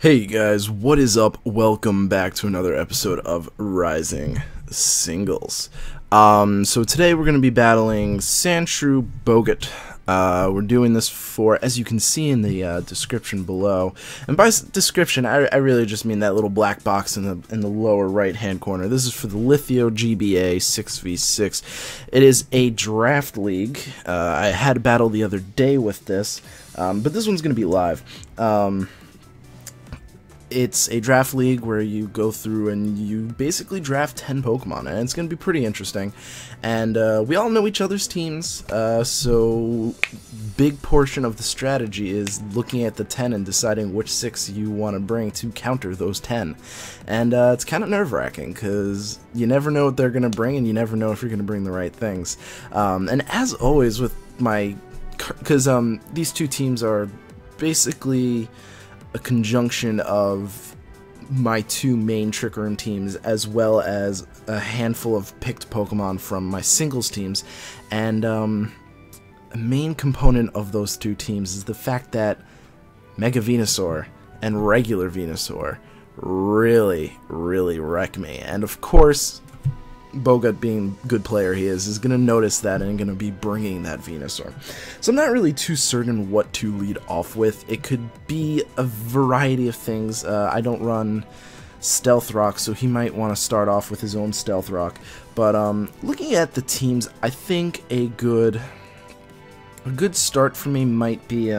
Hey guys, what is up? Welcome back to another episode of Rising Singles. So today we're going to be battling Sandshrew Bogut. We're doing this for, as you can see in the description below, and by description I really just mean that little black box in the lower right hand corner. This is for the Lithio GBA 6v6. It is a draft league. I had a battle the other day with this, but this one's going to be live. It's a draft league where you go through and you basically draft 10 Pokemon, and it's going to be pretty interesting. And we all know each other's teams, so big portion of the strategy is looking at the 10 and deciding which 6 you want to bring to counter those 10. And it's kind of nerve-wracking because you never know what they're going to bring, and you never know if you're going to bring the right things. And as always with my... because these two teams are basically a conjunction of my two main Trick Room teams, as well as a handful of picked Pokemon from my singles teams. And a main component of those two teams is the fact that Mega Venusaur and regular Venusaur really wreck me. And of course, Bogut, being a good player he is going to notice that and going to be bringing that Venusaur. So I'm not really too certain what to lead off with. It could be a variety of things. I don't run Stealth Rock, so he might want to start off with his own Stealth Rock. But looking at the teams, I think a good start for me might be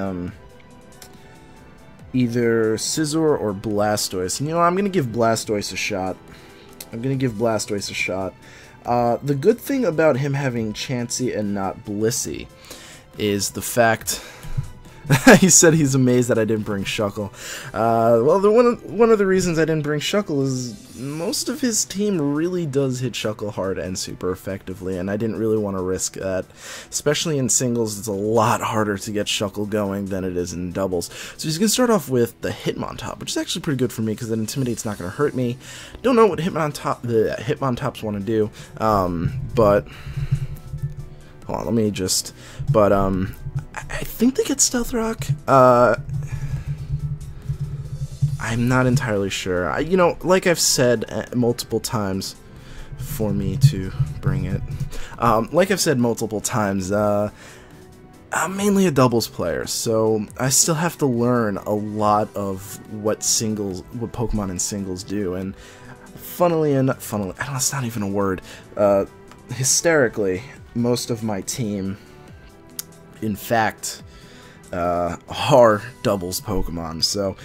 either Scizor or Blastoise. And, you know, I'm going to give Blastoise a shot. The good thing about him having Chansey and not Blissey is the fact... he said he's amazed that I didn't bring Shuckle. Well, one of the reasons I didn't bring Shuckle is most of his team really does hit Shuckle hard and super effectively, and I didn't really want to risk that. Especially in singles, it's a lot harder to get Shuckle going than it is in doubles. So he's going to start off with the Hitmontop, which is actually pretty good for me because that Intimidate's not going to hurt me. Don't know what the Hitmontops want to do, but... hold on, let me just... But, I think they get Stealth Rock. I'm not entirely sure. You know, like I've said multiple times, for me to bring it. Like I've said multiple times, I'm mainly a doubles player, so I still have to learn a lot of what Pokemon in singles do. And funnily enough, it's not even a word. Hysterically, most of my team, in fact, are doubles Pokemon, so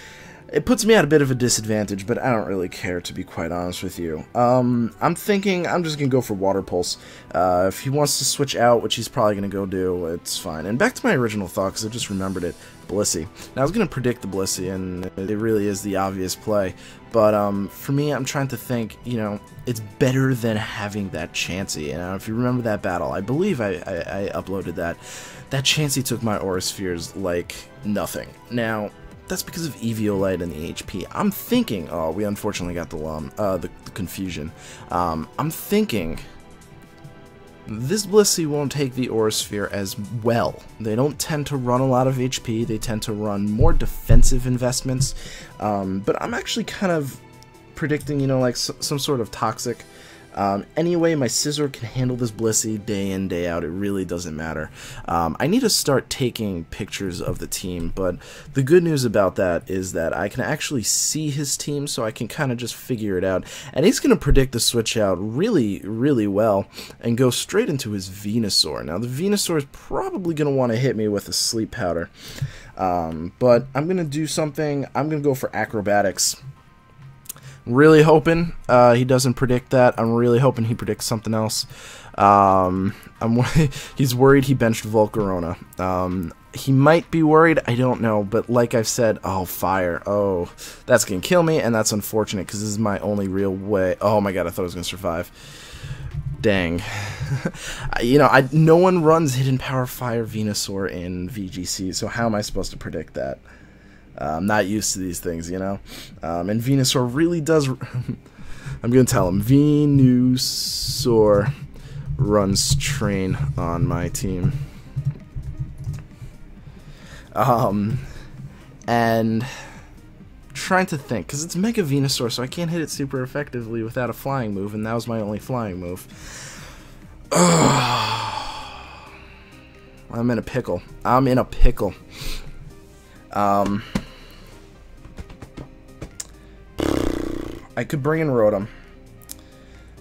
it puts me at a bit of a disadvantage, but I don't really care, to be quite honest with you. I'm thinking I'm just going to go for Water Pulse. If he wants to switch out, which he's probably going to go do, it's fine. And back to my original thought, because I just remembered it, Blissey. Now, I was going to predict the Blissey, and it really is the obvious play, but for me, I'm trying to think, you know, it's better than having that Chansey. And if you remember that battle, I believe I uploaded that. That Chansey took my Aura Spheres like nothing. Now, that's because of Eviolite and the HP. I'm thinking... oh, we unfortunately got the confusion. I'm thinking this Blissey won't take the Aura Sphere as well. They don't tend to run a lot of HP. They tend to run more defensive investments. But I'm actually kind of predicting, you know, like some sort of toxic... anyway, my Scizor can handle this Blissey day in, day out. It really doesn't matter. I need to start taking pictures of the team, but the good news about that is that I can actually see his team, so I can kind of just figure it out. And he's going to predict the switch out really well and go straight into his Venusaur. Now, the Venusaur is probably going to want to hit me with a Sleep Powder, but I'm going to do something. I'm going to go for Acrobatics. Really hoping he doesn't predict that. I'm really hoping he predicts something else. He's worried he benched Volcarona. He might be worried, I don't know, but like I've said, oh, Fire. Oh, that's going to kill me, and that's unfortunate because this is my only real way. Oh my god, I thought I was going to survive. Dang. You know, no one runs Hidden Power Fire Venusaur in VGC, so how am I supposed to predict that? I'm not used to these things, you know? And Venusaur really does... I'm going to tell him, Venusaur runs train on my team. And trying to think, because it's Mega Venusaur, so I can't hit it super effectively without a flying move, and that was my only flying move. I'm in a pickle. I'm in a pickle. I could bring in Rotom.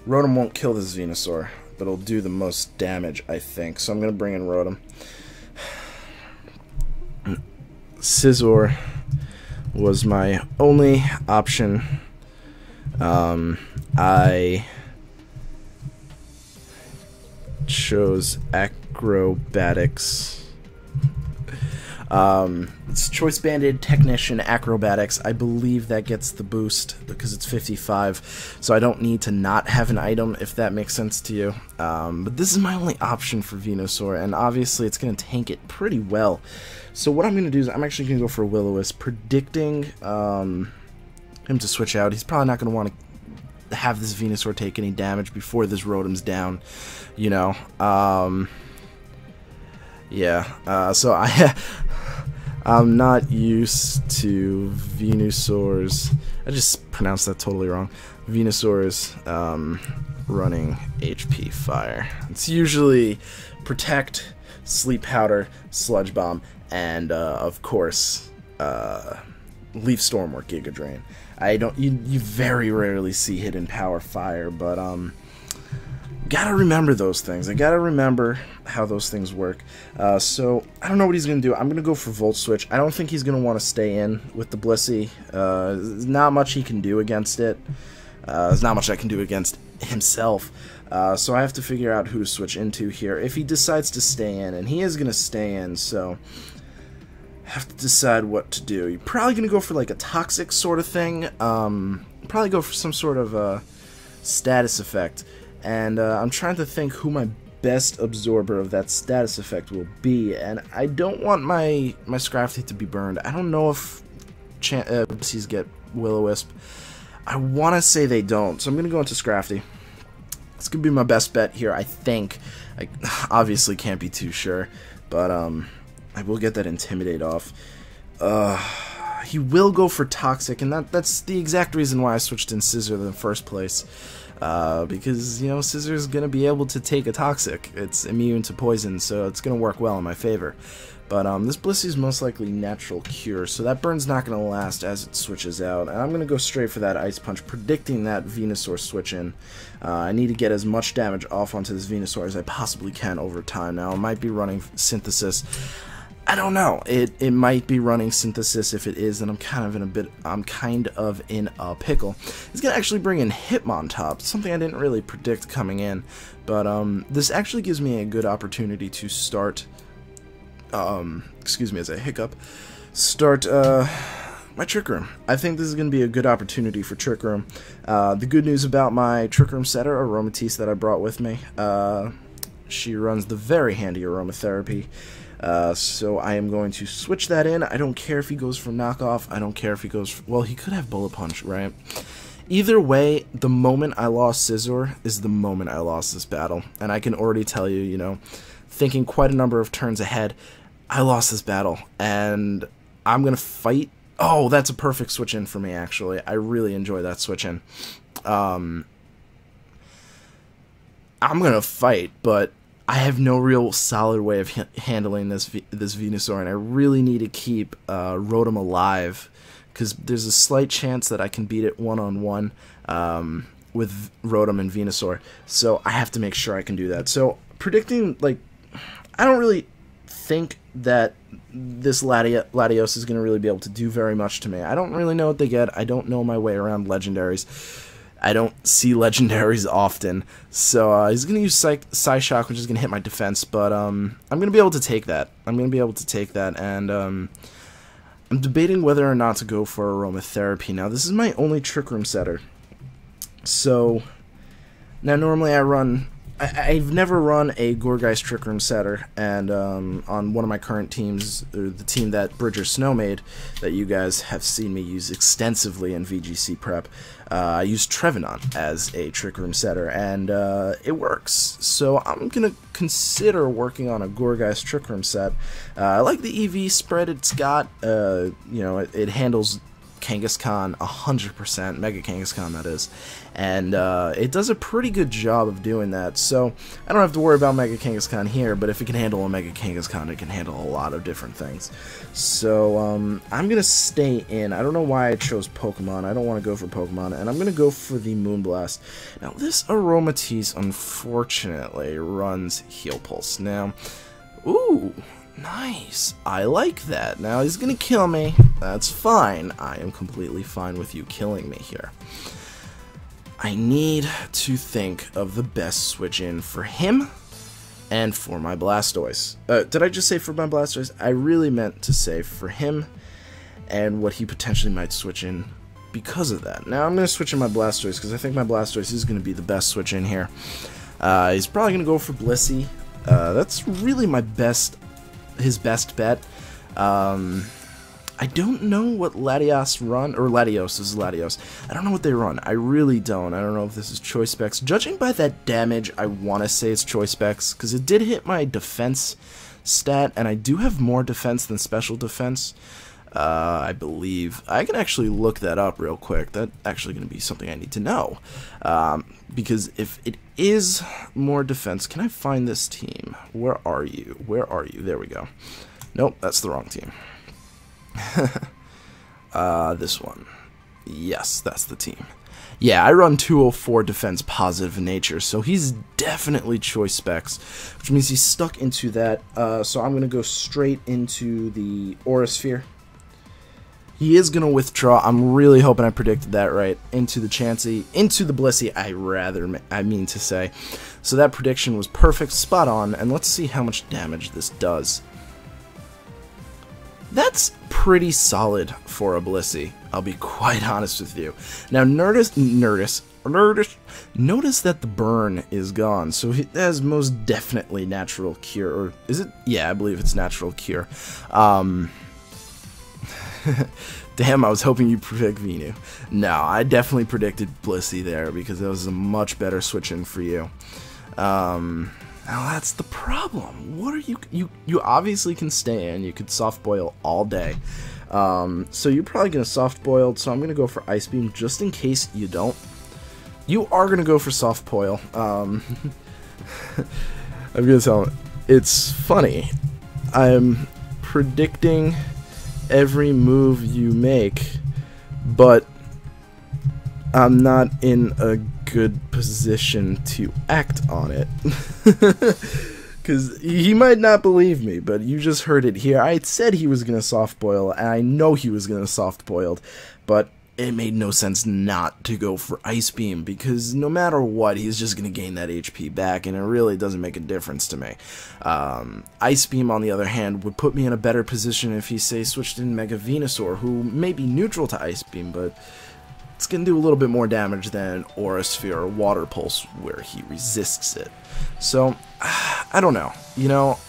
Rotom won't kill this Venusaur, but it'll do the most damage, I think. So I'm going to bring in Rotom. Scizor was my only option. I chose Acrobatics. It's Choice Banded, Technician, Acrobatics. I believe that gets the boost because it's 55, so I don't need to not have an item, if that makes sense to you. But this is my only option for Venusaur, and obviously it's going to tank it pretty well. So what I'm going to do is I'm actually going to go for Will-O-Wisp, predicting him to switch out. He's probably not going to want to have this Venusaur take any damage before this Rotom's down, you know. Yeah, so I'm not used to Venusaur's, I just pronounced that totally wrong, Venusaur's running HP Fire. It's usually Protect, Sleep Powder, Sludge Bomb, and of course Leaf Storm or Giga Drain. You very rarely see Hidden Power Fire, but gotta remember those things. I gotta remember how those things work. So I don't know what he's gonna do. I'm gonna go for Volt Switch. I don't think he's gonna want to stay in with the Blissey. There's not much he can do against it. There's not much I can do against himself. So I have to figure out who to switch into here. If he decides to stay in, and he is gonna stay in, so I have to decide what to do. You're probably gonna go for like a Toxic sort of thing. Probably go for some sort of status effect. And I'm trying to think who my best absorber of that status effect will be, and I don't want my Scrafty to be burned. I don't know if Blissies get Will-O-Wisp. I want to say they don't, so I'm going to go into Scrafty. It's going to be my best bet here, I think. I obviously can't be too sure, but I will get that Intimidate off. He will go for Toxic, and that's the exact reason why I switched in Scizor in the first place. Because, you know, Scizor's gonna be able to take a Toxic. It's immune to poison, so it's gonna work well in my favor. But this Blissey's most likely Natural Cure, so that burn's not gonna last as it switches out. And I'm gonna go straight for that Ice Punch, predicting that Venusaur switch in. I need to get as much damage off onto this Venusaur as I possibly can over time. Now, it might be running Synthesis. I don't know. It might be running Synthesis. If it is, then I'm kind of in a pickle. It's gonna actually bring in Hitmontop, something I didn't really predict coming in, but this actually gives me a good opportunity to start. Excuse me as I hiccup. Start my Trick Room. I think this is gonna be a good opportunity for Trick Room. The good news about my Trick Room setter, Aromatisse, that I brought with me, she runs the very handy Aromatherapy. So I am going to switch that in. I don't care if he goes for Knockoff. I don't care if he goes for, well, he could have Bullet Punch, right? Either way, the moment I lost Scizor is the moment I lost this battle. And I can already tell you, you know, thinking quite a number of turns ahead, I lost this battle. And I'm going to fight. Oh, that's a perfect switch in for me, actually. I really enjoy that switch in. I'm going to fight, but I have no real solid way of handling this Venusaur, and I really need to keep Rotom alive, because there's a slight chance that I can beat it one-on-one with Rotom and Venusaur, so I have to make sure I can do that. So, predicting, like, I don't really think that this Latios is going to really be able to do very much to me. I don't really know what they get. I don't know my way around Legendaries. I don't see Legendaries often, so he's going to use Psyshock, which is going to hit my defense, but I'm going to be able to take that. And I'm debating whether or not to go for Aromatherapy. Now, this is my only Trick Room setter, so now normally I've never run a Gourgeist Trick Room setter, and on one of my current teams, or the team that Bridger Snow made, that you guys have seen me use extensively in VGC prep, I use Trevenant as a Trick Room setter, and it works. So I'm going to consider working on a Gourgeist Trick Room set. I like the EV spread it's got. You know, it handles Kangaskhan 100%, Mega Kangaskhan that is, and it does a pretty good job of doing that, so I don't have to worry about Mega Kangaskhan here, but if it can handle a Mega Kangaskhan, it can handle a lot of different things. So I'm going to stay in. I don't know why I chose Pokemon. I don't want to go for Pokemon, and I'm going to go for the Moonblast. Now, this Aromatisse, unfortunately, runs Heal Pulse. Now, ooh, nice. I like that. Now, he's going to kill me. That's fine. I am completely fine with you killing me here. I need to think of the best switch in for him and for my Blastoise. Did I just say for my Blastoise? I really meant to say for him and what he potentially might switch in because of that. Now, I'm going to switch in my Blastoise because I think my Blastoise is going to be the best switch in here. He's probably going to go for Blissey. That's really his best bet. I don't know what Latios run, or Latios is Latios. I don't know what they run. I really don't. I don't know if this is Choice Specs. Judging by that damage, I want to say it's Choice Specs, because it did hit my defense stat, and I do have more defense than special defense, I believe. I can actually look that up real quick. That's actually going to be something I need to know. Because if it is more defense, can I find this team? Where are you? Where are you? There we go. Nope, that's the wrong team. This one. Yes, that's the team. Yeah, I run 204 defense positive in nature, so he's definitely Choice Specs, which means he's stuck into that. So I'm going to go straight into the Aura Sphere. He is going to withdraw. I'm really hoping I predicted that right. Into the Chansey, into the Blissey, I mean to say. So that prediction was perfect, spot on, and let's see how much damage this does. That's pretty solid for a Blissey, I'll be quite honest with you. Now, notice that the burn is gone, so it has most definitely natural cure, or is it? Yeah, I believe it's natural cure. Damn, I was hoping you'd predict Venu. No, I definitely predicted Blissey there, because that was a much better switch-in for you. Now that's the problem. What are you obviously can stay in. You could soft boil all day. So you're probably gonna soft boil, so I'm gonna go for Ice Beam just in case you don't. You are gonna go for soft boil. I'm gonna tell him. It's funny. I'm predicting every move you make, but I'm not in a good position to act on it. Because he might not believe me, but you just heard it here. I said he was going to soft boil, and I know he was going to soft boiled, but it made no sense not to go for Ice Beam, because no matter what, he's just going to gain that HP back, and it really doesn't make a difference to me. Ice Beam, on the other hand, would put me in a better position if he, say, switched in Mega Venusaur, who may be neutral to Ice Beam, but it's going to do a little bit more damage than Aura Sphere or Water Pulse, where he resists it. So, I don't know. You know,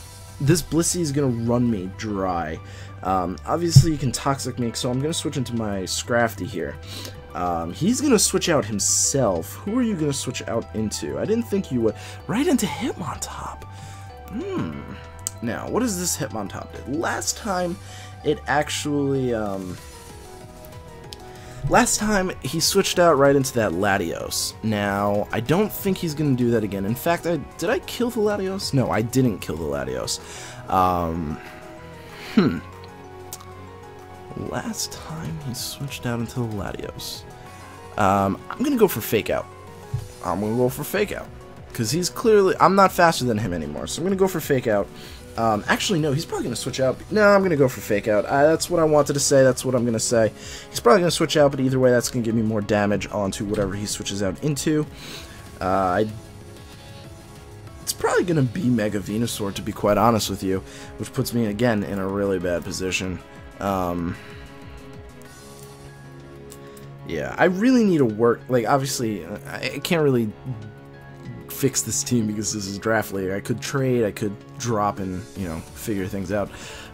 this Blissey is going to run me dry. Obviously, you can Toxic me, so I'm going to switch into my Scrafty here. He's going to switch out himself. Who are you going to switch out into? I didn't think you would. Right into Hitmontop. Now, what does this Hitmontop do? Last time, it actually... Last time, he switched out right into that Latios. Now, I don't think he's going to do that again. In fact, did I kill the Latios? No, I didn't kill the Latios. Last time he switched out into the Latios. I'm going to go for Fake Out. Because he's clearly... I'm not faster than him anymore, so I'm going to go for Fake Out. Actually, no, he's probably going to switch out. No, I'm going to go for Fake Out. That's what I wanted to say. That's what I'm going to say. He's probably going to switch out, but either way, that's going to give me more damage onto whatever he switches out into. It's probably going to be Mega Venusaur, to be quite honest with you, which puts me, again, in a really bad position. Yeah, I really need to work. Like, obviously, I can't really fix this team because this is draft later. I could trade, I could drop and, you know, figure things out,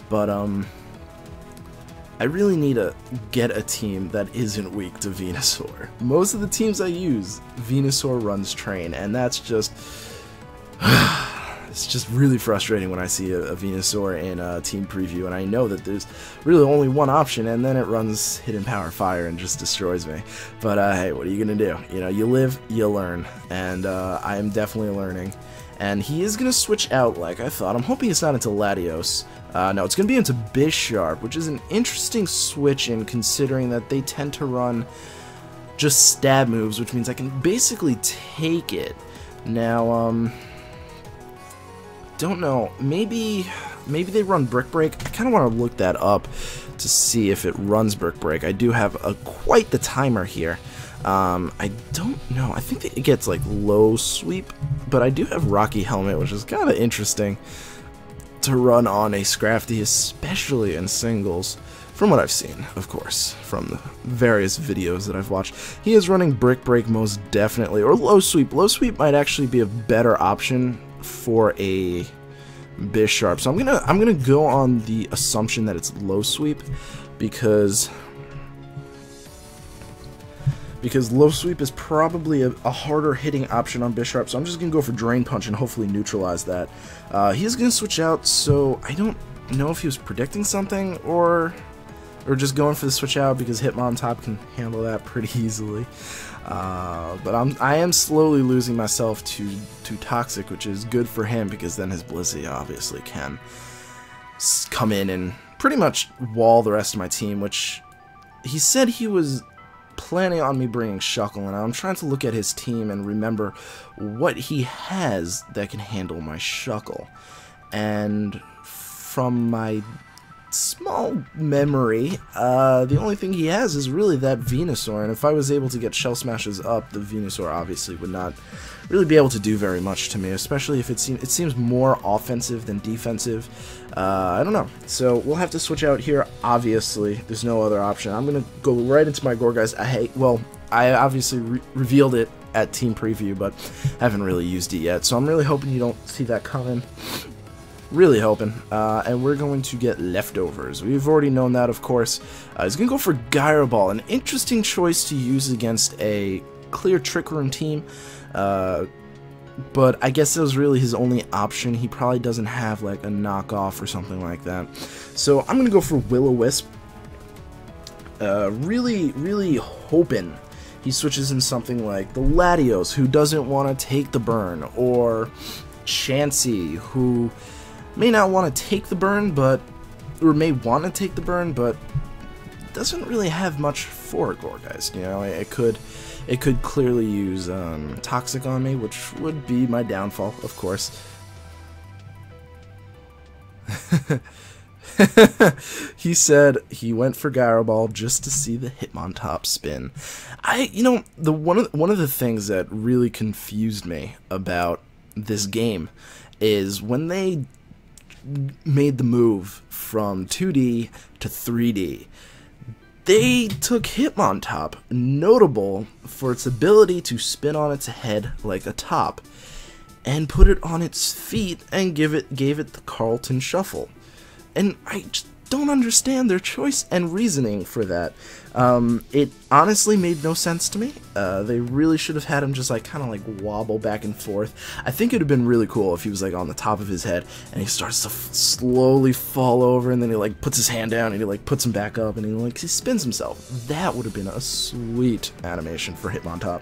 but I really need to get a team that isn't weak to Venusaur. Most of the teams I use, Venusaur runs train, and that's just it's just really frustrating when I see a Venusaur in a team preview, and I know that there's really only one option, and then it runs Hidden Power Fire and just destroys me. But hey, what are you gonna do? You know, you live, you learn, and I am definitely learning. And he is gonna switch out like I thought. I'm hoping it's not into Latios. No, it's gonna be into Bisharp, which is an interesting switch in considering that they tend to run just stab moves, which means I can basically take it. Now, don't know, maybe they run Brick Break. I kind of want to look that up to see if it runs Brick Break. I do have quite the timer here. I don't know, I think it gets like low sweep, but I do have Rocky Helmet, which is kind of interesting to run on a Scrafty, especially in singles. From what I've seen, of course, from the various videos that I've watched, he is running Brick Break most definitely, or Low Sweep. Low Sweep might actually be a better option for a Bisharp. So I'm gonna go on the assumption that it's Low Sweep, because Low Sweep is probably a harder hitting option on Bisharp. So I'm just gonna go for Drain Punch and hopefully neutralize that. He's gonna switch out, so I don't know if he was predicting something or just going for the switch out, because Hitmontop can handle that pretty easily. But I am slowly losing myself to Toxic, which is good for him, because then his Blissey obviously can come in and pretty much wall the rest of my team, which he said he was planning on me bringing Shuckle, and I'm trying to look at his team and remember what he has that can handle my Shuckle. And from my small memory, the only thing he has is really that Venusaur, and if I was able to get Shell Smashes up, the Venusaur obviously would not really be able to do very much to me, especially if it seems more offensive than defensive. I don't know, so we'll have to switch out here. Obviously, there's no other option. I'm gonna go right into my Gourgeist. I obviously revealed it at Team Preview, but haven't really used it yet, so I'm really hoping you don't see that coming. Really hoping. And we're going to get Leftovers. We've already known that, of course. He's going to go for Gyro Ball, an interesting choice to use against a clear Trick Room team. But I guess that was really his only option. He probably doesn't have like a knockoff or something like that. So I'm going to go for Will-O-Wisp. Really hoping he switches in something like the Latios, who doesn't want to take the burn, or Chansey, who may not want to take the burn, or may want to take the burn, but doesn't really have much for it, Gourgeist. You know, it could clearly use Toxic on me, which would be my downfall, of course. He said he went for Gyro Ball just to see the Hitmontop spin. You know, one of the things that really confused me about this game is when they made the move from 2D to 3D, they took Hitmontop, notable for its ability to spin on its head like a top, and put it on its feet and gave it the Carlton Shuffle. And I just don't understand their choice and reasoning for that. It honestly made no sense to me. They really should have had him just like kind of like wobble back and forth. I think it would have been really cool if he was like on the top of his head and he starts to slowly fall over, and then he like puts his hand down and he like puts him back up and he spins himself. That would have been a sweet animation for Hitmontop.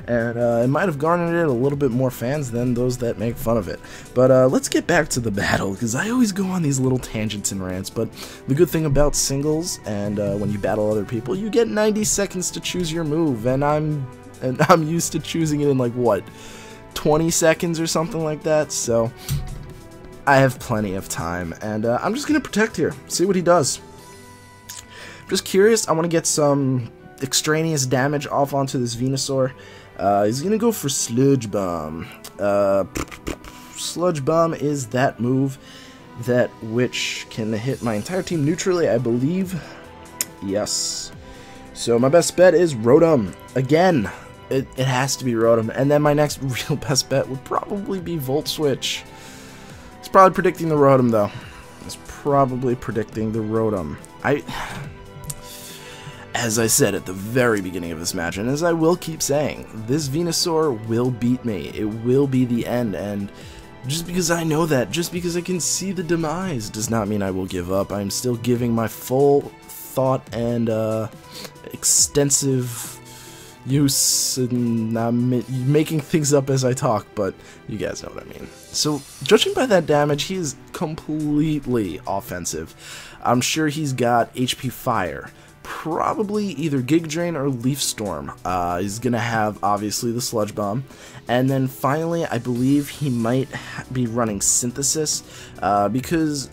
And it might have garnered it a little bit more fans than those that make fun of it. But let's get back to the battle, because I always go on these little tangents and rants. But the good thing about singles and when you battle other people, you get 90 seconds to choose your move, and I'm used to choosing it in like what, 20 seconds or something like that. So I have plenty of time, and I'm just gonna protect here, see what he does. I'm just curious. I want to get some extraneous damage off onto this Venusaur. He's gonna go for Sludge Bomb. Sludge Bomb is that move which can hit my entire team neutrally, I believe. Yes. So my best bet is Rotom. Again, it has to be Rotom. And then my next real best bet would probably be Volt Switch. He's probably predicting the Rotom, though. He's probably predicting the Rotom. As I said at the very beginning of this match, and as I will keep saying, this Venusaur will beat me. It will be the end, and Just because I know that, just because I can see the demise, does not mean I will give up. I'm still giving my full thought and extensive use, and I'm making things up as I talk, but you guys know what I mean. So, judging by that damage, he is completely offensive. I'm sure he's got HP Fire. Probably either Gig Drain or Leaf Storm. He's gonna have, obviously, the Sludge Bomb. And then finally, I believe he might be running Synthesis, because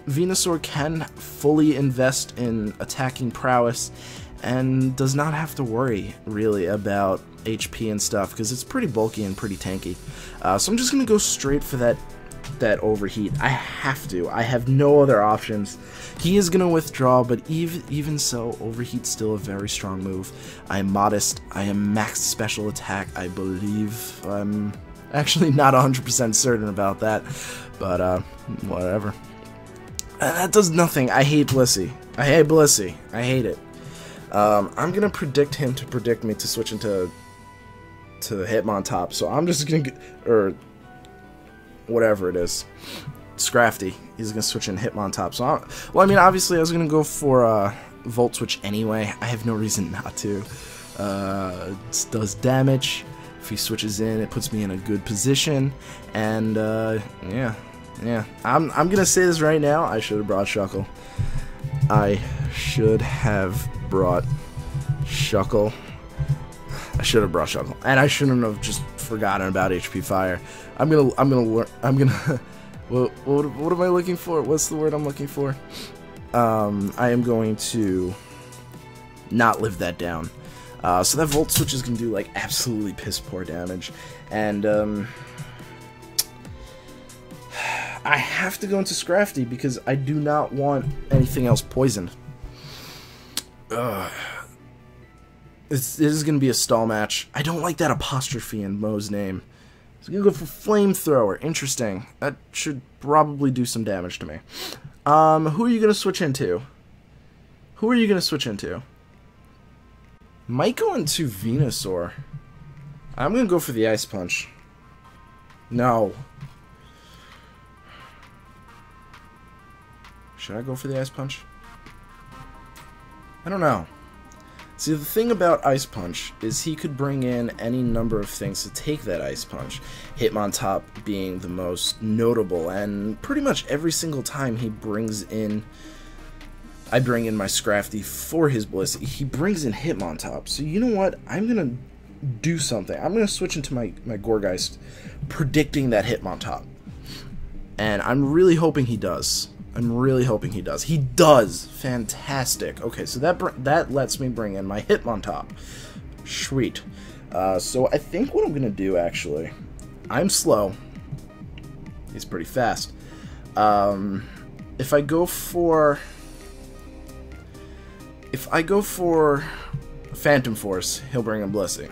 Venusaur can fully invest in attacking prowess and does not have to worry, really, about HP and stuff, because it's pretty bulky and pretty tanky. So I'm just gonna go straight for that Overheat. I have to. I have no other options. He is gonna withdraw, but even so, Overheat's still a very strong move. I am modest. I am max special attack, I believe. I'm actually not 100% certain about that, but whatever. That does nothing. I hate Blissey. I hate Blissey. I hate it. I'm gonna predict him to predict me to switch into Hitmontop, so I'm just gonna or whatever it is, Scrafty. He's gonna switch in Hitmontop. So well, I mean, obviously I was gonna go for Volt Switch anyway. I have no reason not to. It does damage. If he switches in, it puts me in a good position, and yeah. I'm gonna say this right now. I should have brought Shuckle. I should have brought Shuckle. I should have brought Shuckle, and I shouldn't have just forgotten about HP Fire. I'm gonna what am I looking for? What's the word I'm looking for? I am going to not live that down. So that Volt Switch is gonna do like absolutely piss poor damage, and I have to go into Scrafty because I do not want anything else poisoned. This is going to be a stall match. I don't like that apostrophe in Mo's name. So I'm going to go for Flamethrower. Interesting. That should probably do some damage to me. Who are you going to switch into? Who are you going to switch into? Might go into Venusaur. I'm going to go for the Ice Punch. No. Should I go for the Ice Punch? I don't know. See, the thing about Ice Punch is he could bring in any number of things to take that Ice Punch. Hitmontop being the most notable, and pretty much every single time he brings in... I bring in my Scrafty for his Bliss, he brings in Hitmontop. So you know what? I'm going to do something. I'm going to switch into my Gourgeist, predicting that Hitmontop. And I'm really hoping he does. I'm really hoping he does. He does! Fantastic. Okay, so that lets me bring in my Hitmontop. Sweet. So I think what I'm going to do, actually... I'm slow. He's pretty fast. If I go for Phantom Force, he'll bring in Blissey.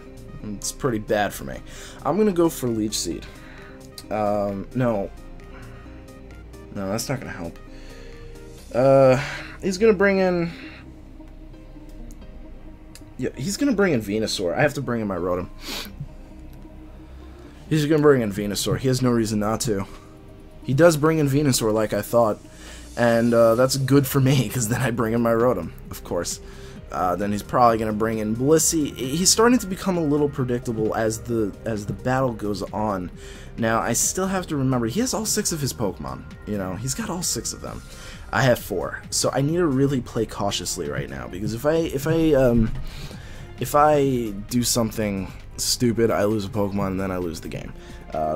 It's pretty bad for me. I'm going to go for Leech Seed. No, that's not going to help. He's gonna bring in... Yeah, he's gonna bring in Venusaur. I have to bring in my Rotom. He's gonna bring in Venusaur. He has no reason not to. He does bring in Venusaur like I thought. And, that's good for me, because then I bring in my Rotom, of course. Then he's probably gonna bring in Blissey. He's starting to become a little predictable as the battle goes on. Now, I still have to remember, he has all 6 of his Pokemon. You know, he's got all 6 of them. I have 4, so I need to really play cautiously right now, because if I do something stupid, I lose a Pokemon and then I lose the game.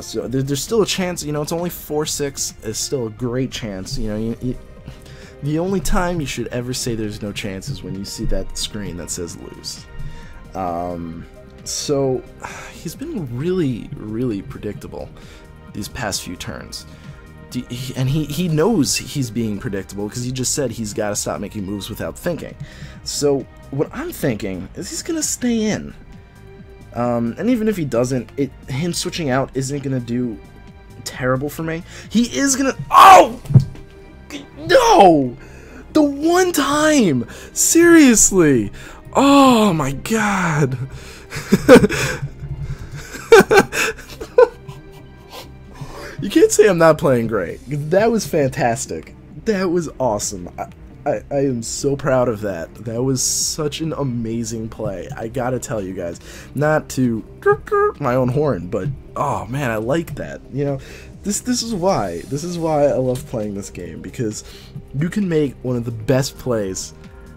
So there's still a chance. You know, it's only 4-6. It's still a great chance. You know, the only time you should ever say there's no chance is when you see that screen that says lose. So he's been really, really predictable these past few turns. And he knows he's being predictable because he just said he's got to stop making moves without thinking. So what I'm thinking is he's going to stay in. And even if he doesn't, him switching out isn't going to do terrible for me. He is going to... Oh! No! The one time! Seriously! Oh my god! You can't say I'm not playing great. That was fantastic. That was awesome. I am so proud of that. That was such an amazing play. I gotta tell you guys, not to my own horn, but oh man, I like that. You know, this is why I love playing this game, because you can make one of the best plays.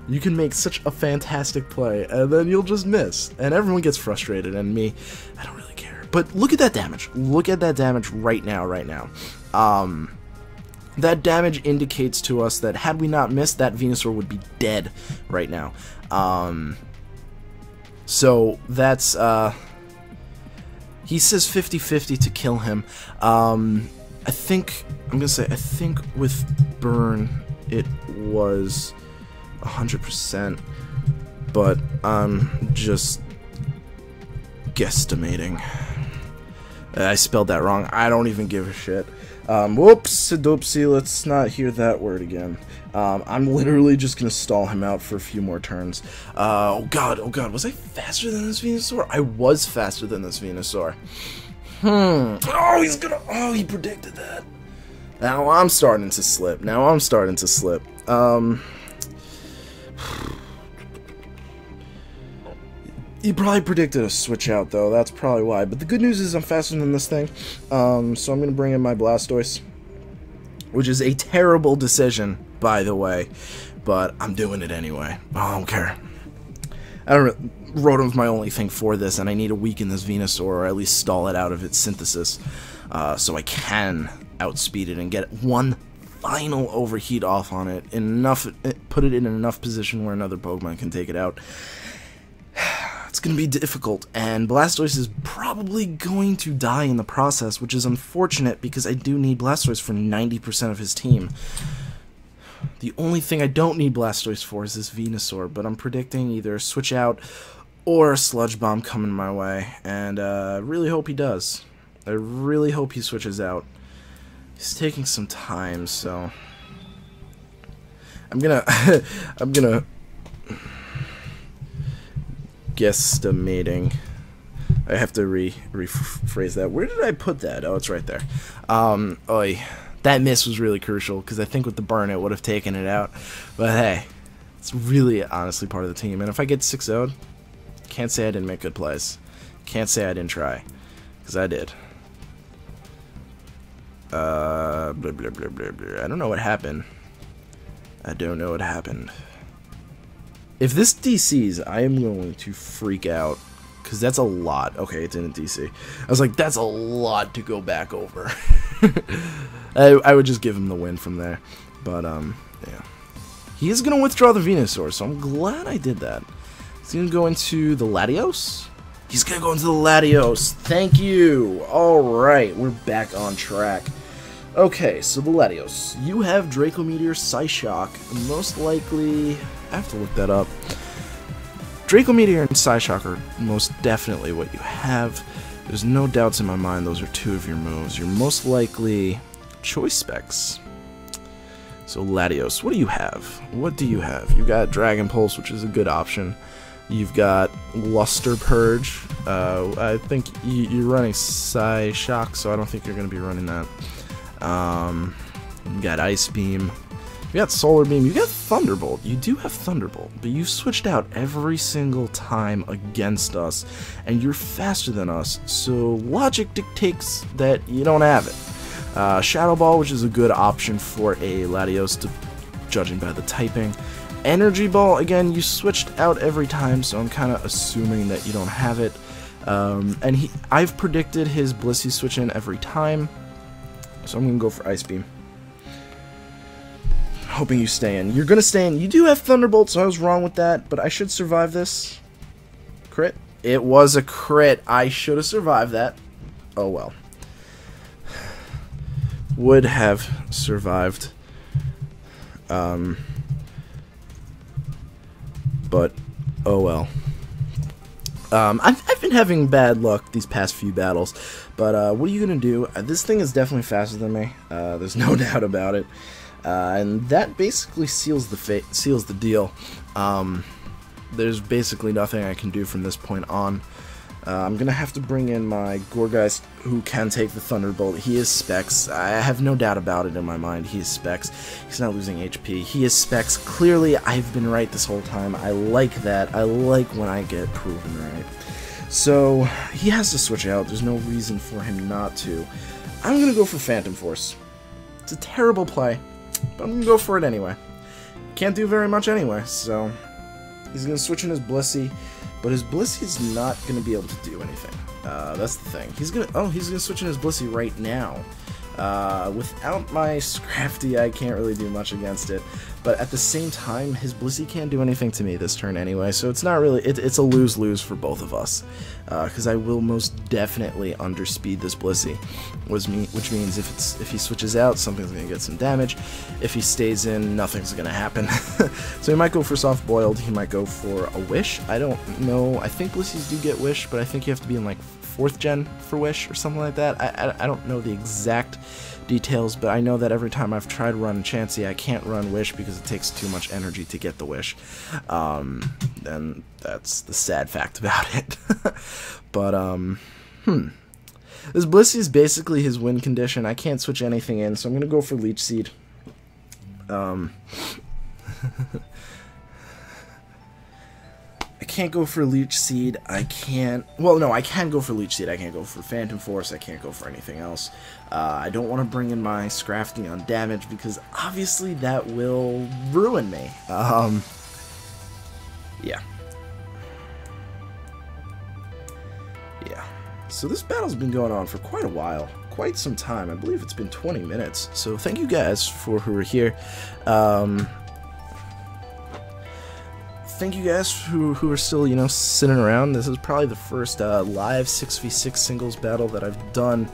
You can make such a fantastic play, and then you'll just miss, and everyone gets frustrated. And me, I don't really care. But look at that damage. Look at that damage right now. That damage indicates to us that had we not missed, that Venusaur would be dead right now. So that's, he says 50-50 to kill him. I think with Burn, it was 100%, but I'm just guesstimating. I spelled that wrong. I don't even give a shit. Whoops, doopsie, let's not hear that word again. I'm literally just gonna stall him out for a few more turns. Oh god, was I faster than this Venusaur? I was faster than this Venusaur. Oh, he predicted that. Now I'm starting to slip. He probably predicted a switch out, though. That's probably why. But the good news is I'm faster than this thing. So I'm going to bring in my Blastoise, which is a terrible decision, by the way. But I'm doing it anyway. I don't care. Rotom's my only thing for this, and I need to weaken this Venusaur, or at least stall it out of its synthesis, so I can outspeed it and get one final overheat off on it. Put it in enough position where another Pokemon can take it out. It's going to be difficult, and Blastoise is probably going to die in the process, which is unfortunate because I do need Blastoise for 90% of his team. The only thing I don't need Blastoise for is this Venusaur, but I'm predicting either a switch out or a Sludge Bomb coming my way, and I really hope he does. I really hope he switches out. He's taking some time, so I'm gonna guesstimating. I have to rephrase that. Where did I put that? Oh, it's right there. That miss was really crucial, because I think with the burn it would have taken it out. But hey, it's really honestly part of the team. And if I get 6-0'd, can't say I didn't make good plays. Can't say I didn't try, because I did. Blah, blah, blah, blah, blah. I don't know what happened. If this DCs, I am going to freak out, because that's a lot. Okay, it didn't DC. I was like, that's a lot to go back over. I would just give him the win from there. But, yeah. He is going to withdraw the Venusaur, so I'm glad I did that. He's going to go into the Latios. He's going to go into the Latios. Thank you. Alright, we're back on track. Okay, so the Latios. You have Draco Meteor, Psyshock. Most likely, I have to look that up. Draco Meteor and Psyshock are most definitely what you have. There's no doubts in my mind those are two of your moves. You're most likely Choice Specs. So Latios, what do you have? What do you have? You've got Dragon Pulse, which is a good option. You've got Luster Purge. I think you're running Psyshock, so I don't think you're going to be running that. You got Ice Beam. You got Solar Beam. You got Thunderbolt. You do have Thunderbolt, but you've switched out every single time against us, and you're faster than us, so logic dictates that you don't have it. Shadow Ball, which is a good option for a Latios, judging by the typing. Energy Ball, again, you switched out every time, so I'm kind of assuming that you don't have it. And I've predicted his Blissey switch in every time, so I'm going to go for Ice Beam. Hoping you stay in. You're going to stay in. You do have Thunderbolt, so I was wrong with that, but I should survive this. Crit? It was a crit. I should have survived that. Oh well. Would have survived. But, oh well. I've been having bad luck these past few battles, but what are you going to do? This thing is definitely faster than me. There's no doubt about it. And that basically seals the deal. There's basically nothing I can do from this point on. I'm going to have to bring in my Gorgeist, who can take the Thunderbolt. He is Specs. I have no doubt about it in my mind. He is Specs. He's not losing HP. He is Specs. Clearly, I've been right this whole time. I like that. I like when I get proven right. So, he has to switch out. There's no reason for him not to. I'm going to go for Phantom Force. It's a terrible play, but I'm going to go for it anyway. Can't do very much anyway, so he's going to switch in his Blissey. But his Blissey's not going to be able to do anything. That's the thing. He's gonna switch in his Blissey right now. Without my Scrafty, I can't really do much against it. But at the same time, his Blissey can't do anything to me this turn anyway. So it's not really. It's a lose-lose for both of us. Because I will most definitely underspeed this Blissey, which means if he switches out, something's gonna get some damage. If he stays in, nothing's gonna happen. So he might go for Soft Boiled. He might go for a Wish. I don't know. I think Blisseys do get Wish, but I think you have to be in like 4th gen for Wish or something like that. I don't know the exact details, but I know that every time I've tried run Chansey, I can't run Wish because it takes too much energy to get the Wish. And that's the sad fact about it. But, this Blissey is basically his win condition. I can't switch anything in, so I'm going to go for Leech Seed. I can't go for Leech Seed. I can't... Well, no, I can go for Leech Seed. I can't go for Phantom Force. I can't go for anything else. I don't want to bring in my Scrafty on damage because obviously that will ruin me. Yeah. Yeah. So this battle's been going on for quite a while. Quite some time. I believe it's been 20 minutes. So thank you guys who are here. Thank you guys who are still, you know, sitting around. This is probably the first live 6v6 singles battle that I've done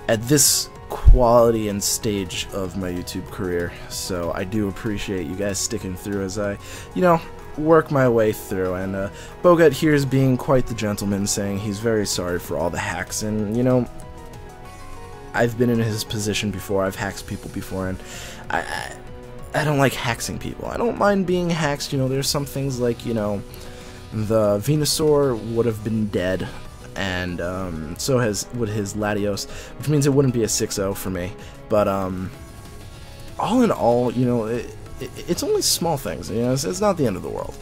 at this quality and stage of my YouTube career. So I do appreciate you guys sticking through as I, you know, work my way through. And Bogut here is being quite the gentleman, saying he's very sorry for all the hacks. And, you know, I've been in his position before. I've hacked people before, and I don't like hexing people. I don't mind being hexed. You know, there's some things like, you know, the Venusaur would have been dead, and so would his Latios, which means it wouldn't be a 6-0 for me. But all in all, you know, it's only small things. You know, it's not the end of the world.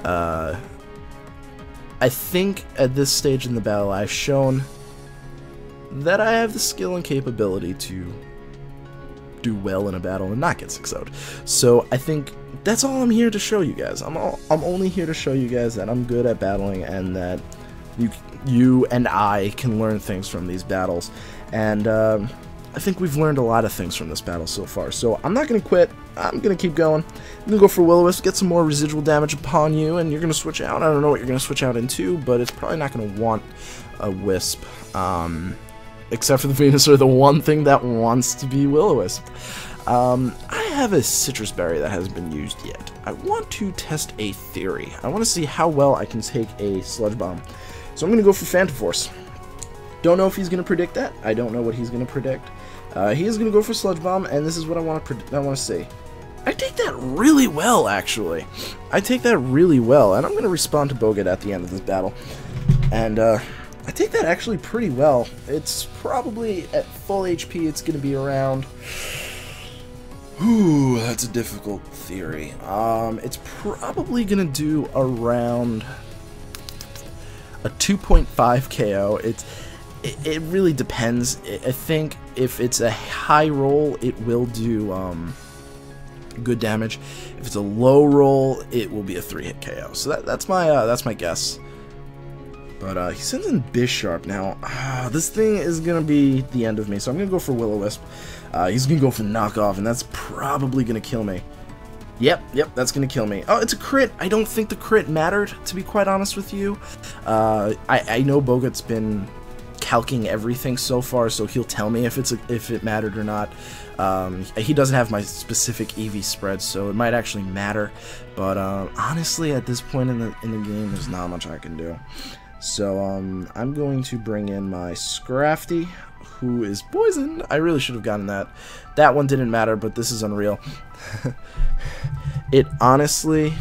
I think at this stage in the battle, I've shown that I have the skill and capability to do well in a battle and not get 6-0'd. So I think that's all I'm here to show you guys. I'm only here to show you guys that I'm good at battling and that you and I can learn things from these battles. And I think we've learned a lot of things from this battle so far. So I'm not going to quit. I'm going to keep going. I'm going to go for Will-O-Wisp, get some more residual damage upon you, and you're going to switch out. I don't know what you're going to switch out into, but it's probably not going to want a Wisp. Except for the Venusaur, the one thing that wants to be Will-O-Wisp. I have a Citrus Berry that hasn't been used yet. I want to test a theory. I want to see how well I can take a Sludge Bomb. So I'm going to go for Phantom Force. Don't know if he's going to predict that. I don't know what he's going to predict. He is going to go for Sludge Bomb, and this is what I want to see. I take that really well, actually. I take that really well, and I'm going to respond to Bogut at the end of this battle. And, I take that actually pretty well. It's probably at full HP, it's going to be around... Ooh, that's a difficult theory. It's probably going to do around a 2.5 KO. It really depends. I think if it's a high roll, it will do good damage. If it's a low roll, it will be a 3-hit KO. So that's my guess. But he sends in Bisharp. Now, this thing is going to be the end of me, so I'm going to go for Will-O-Wisp. He's going to go for Knockoff, and that's probably going to kill me. Yep, that's going to kill me. Oh, it's a crit. I don't think the crit mattered, to be quite honest with you. I know Bogut's been calcing everything so far, so he'll tell me if it mattered or not. He doesn't have my specific EV spread, so it might actually matter. But honestly, at this point in the game, there's not much I can do. So, I'm going to bring in my Scrafty, who is poisoned. I really should have gotten that. That one didn't matter, but this is unreal. It honestly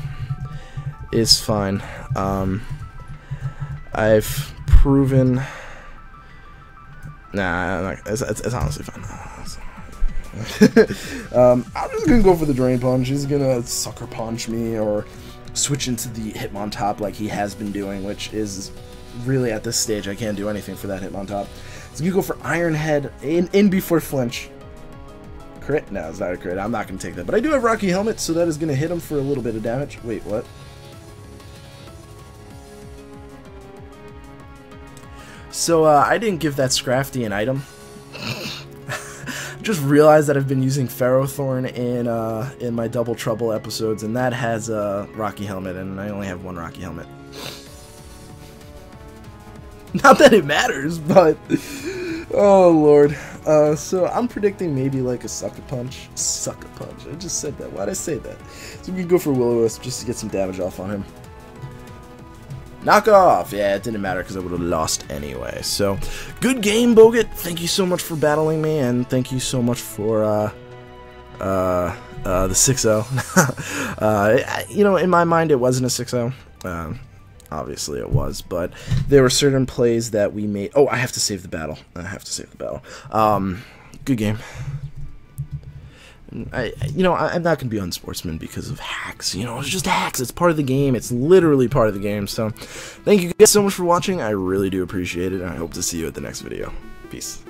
is fine. I've proven. Nah, it's honestly fine. I'm just gonna go for the Drain Punch. He's gonna Sucker Punch me or switch into the Hitmontop like he has been doing, which is really at this stage I can't do anything for that Hitmontop. So you go for Iron Head in before flinch. Crit? No, it's not a crit. I'm not gonna take that. But I do have Rocky Helmet, so that is gonna hit him for a little bit of damage. Wait, what? So I didn't give that Scrafty an item. Just realized that I've been using Ferrothorn in my Double Trouble episodes, and that has a Rocky Helmet, and I only have one Rocky Helmet. Not that it matters, but oh lord. So I'm predicting maybe like a Sucker Punch. Sucker Punch. I just said that. Why'd I say that? So we can go for Will-O-Wisp just to get some damage off on him. Knock off! Yeah, it didn't matter because I would have lost anyway. So, good game, Bogut. Thank you so much for battling me, and thank you so much for the 6-0. You know, in my mind, it wasn't a 6-0. Obviously, it was, but there were certain plays that we made. Oh, I have to save the battle. Good game. You know, I'm not going to be unsportsman because of hacks. You know, it's just hacks. It's part of the game. It's literally part of the game. So, thank you guys so much for watching. I really do appreciate it, and I hope to see you at the next video. Peace.